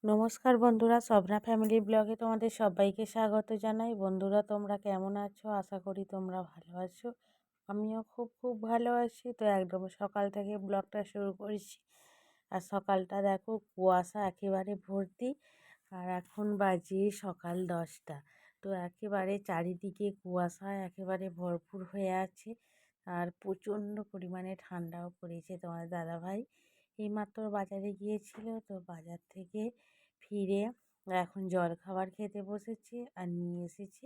নমস্কার বন্ধুরা, স্বপ্না ফ্যামিলি ব্লগে তোমাদের সবাইকে স্বাগত জানাই। বন্ধুরা, তোমরা কেমন আছো? আশা করি তোমরা ভালো আছো। আমিও খুব ভালো আছি। তো একদম সকাল থেকে ব্লগটা শুরু করেছি। আর সকালটা দেখো, কুয়াশা একেবারে ভর্তি। আর এখন বাজে সকাল 10টা। তো একেবারে চারিদিকে কুয়াশায় একেবারে ভরপুর হয়ে আছে। আর প্রচণ্ড পরিমাণে ঠান্ডাও পড়েছে। তোমার দাদাভাই এইমাত্র বাজারে গিয়েছিল, তো বাজার থেকে ফিরে এখন জলখাবার খেতে বসেছি। আর নিয়ে এসেছি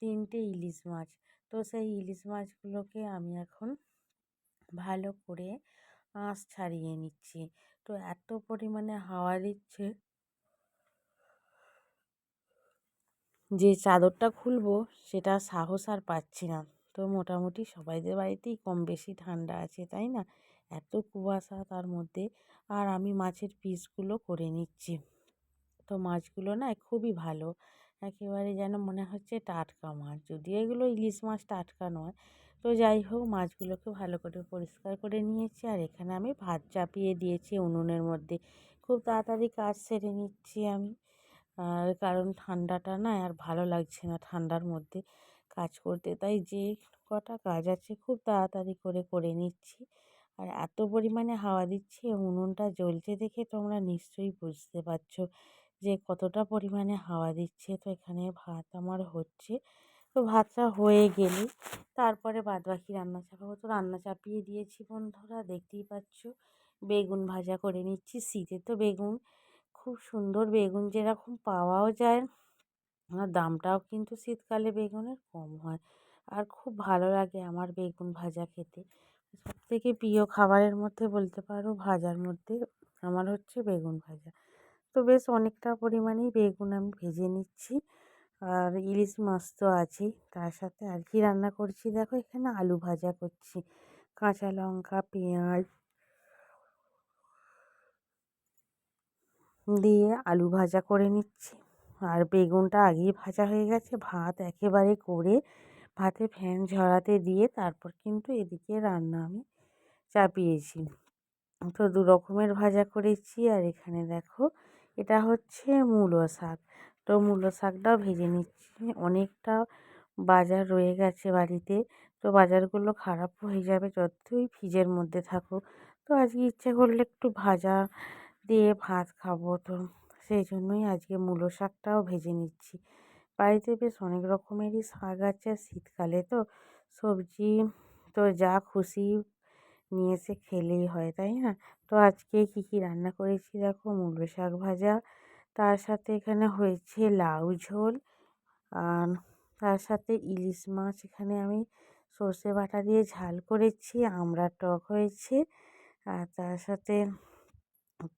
3টে ইলিশ মাছ। তো সেই ইলিশ মাছগুলোকে আমি এখন ভালো করে আঁশ ছাড়িয়ে নিচ্ছি। তো এত পরিমাণে হাওয়া দিচ্ছে যে চাদরটা খুলবো সেটা সাহস আর পাচ্ছি না। তো মোটামুটি সবাইদের বাড়িতেই কম বেশি ঠান্ডা আছে, তাই না? এত কুয়াশা তার মধ্যে। আর আমি মাছের পিসগুলো করে নিচ্ছি। তো মাছগুলো না খুবই ভালো, একেবারে যেন মনে হচ্ছে টাটকা মাছ। যদিও এগুলো ইলিশ মাছ, টাটকা নয়। তো যাই হোক, মাছগুলোকে ভালো করে পরিষ্কার করে নিয়েছি। আর এখানে আমি ভাত চাপিয়ে দিয়েছি উনুনের মধ্যে। খুব তাড়াতাড়ি কাজ সেরে নিচ্ছি আমি। আর কারণ ঠান্ডাটা না আর ভালো লাগছে না ঠান্ডার মধ্যে কাজ করতে, তাই যে কটা কাজ আছে খুব তাড়াতাড়ি করে নিচ্ছি। আর এত পরিমাণে হাওয়া দিচ্ছে, উনুনটা জ্বলছে দেখে তোমরা নিশ্চয়ই বুঝতে পারছো যে কতটা পরিমাণে হাওয়া দিচ্ছে। তো এখানে ভাত আমার হচ্ছে। তো ভাতটা হয়ে গেলে তারপরে বাদবাকি রান্না চাপাবো। তো রান্না চাপিয়ে দিয়েছি বন্ধুরা, দেখতেই পাচ্ছ। বেগুন ভাজা করে নিচ্ছি। শীতে তো বেগুন, খুব সুন্দর বেগুন যেরকম পাওয়াও যায়, আর দামটাও কিন্তু শীতকালে বেগুনের কম হয়। আর খুব ভালো লাগে আমার বেগুন ভাজা খেতে। সবথেকে প্রিয় খাবারের মধ্যে বলতে পারো, ভাজার মধ্যে আমার হচ্ছে বেগুন ভাজা। তো বেশ অনেকটা পরিমাণেই বেগুন আমি ভেজে নিচ্ছি। আর ইলিশ মাছ তো আছেই, তার সাথে আর কি রান্না করছি দেখো, এখানে আলু ভাজা করছি। কাঁচা লঙ্কা, পেঁয়াজ দিয়ে আলু ভাজা করে নিচ্ছি। আর বেগুনটা আগেই ভাজা হয়ে গেছে। ভাত একেবারে করে ভাতে ফ্যান ঝরাতে দিয়ে তারপর কিন্তু এদিকে রান্না আমি চাপিয়েছি। তো দু রকমের ভাজা করেছি। আর এখানে দেখো, এটা হচ্ছে মূলো শাক। তো মূলো শাকটাও ভেজে নিচ্ছি। অনেকটা বাজার রয়ে গেছে বাড়িতে। তো বাজারগুলো খারাপও হয়ে যাবে যতই ফ্রিজের মধ্যে থাকুক। তো আজকে ইচ্ছে করলে একটু ভাজা দিয়ে ভাত খাবো। তো সেই জন্যই আজকে মূলো শাকটাও ভেজে নিচ্ছি। বাড়িতে বেশ অনেক রকমেরই শাক আছে। শীতকালে তো সবজি তো যা খুশি নিয়ে এসে খেলেই হয়, তাই না? তো আজকে কী রান্না করেছি দেখো, মূলো শাক ভাজা, তার সাথে এখানে হয়েছে লাউ ঝোল। আর তার সাথে ইলিশ মাছ এখানে আমি সর্ষে বাটা দিয়ে ঝাল করেছি। আমড়ার টক হয়েছে। আর তার সাথে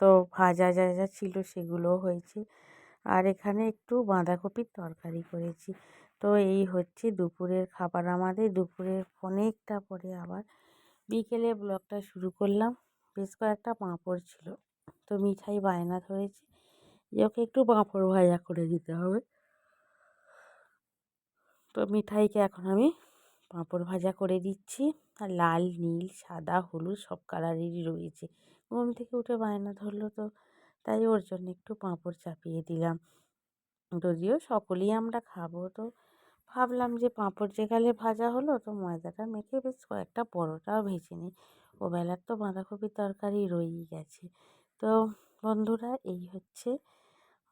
তো ভাজা যা যা ছিল সেগুলোও হয়েছে। আর এখানে একটু বাঁধাকপির তরকারি করেছি। তো এই হচ্ছে দুপুরের খাবার আমাদের। দুপুরের অনেকটা পরে আবার বিকেলে ব্লগটা শুরু করলাম। বেশ কয়েকটা পাঁপড় ছিল, তো মিঠাই বায়না ধরেছে যে ওকে একটু পাঁপড় ভাজা করে দিতে হবে। তো মিঠাইকে এখন আমি পাঁপড় ভাজা করে দিচ্ছি। আর লাল, নীল, সাদা, হলুদ সব কালারেরই রয়েছে। ঘুম থেকে উঠে বায়না ধরলো, তো তাই ওর জন্য একটু পাঁপড় চাপিয়ে দিলাম। যদিও সকলেই আমরা খাবো, তো ভাবলাম যে পাঁপড় যেকালে ভাজা হলো, তো ময়দাটা মেখে বেশ কয়েকটা পরোটাও ভেজে নিই। ওবেলার তো বাঁধাকপির তরকারি রয়েই গেছে। তো বন্ধুরা, এই হচ্ছে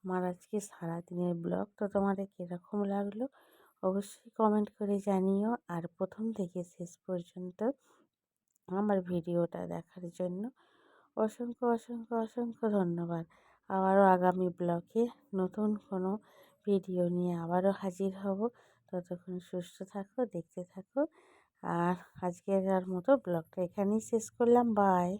আমার আজকে সারাদিনের ব্লগ। তো তোমাদের কীরকম লাগলো অবশ্যই কমেন্ট করে জানিও। আর প্রথম থেকে শেষ পর্যন্ত আমার ভিডিওটা দেখার জন্য অসংখ্য ধন্যবাদ। আবারও আগামী ব্লগে নতুন কোনো ভিডিও নিয়ে আবারও হাজির হব। ততক্ষণ সুস্থ থাকো, দেখতে থাকো। আর আজকের মতো ব্লগটা এখানেই শেষ করলাম। বাই।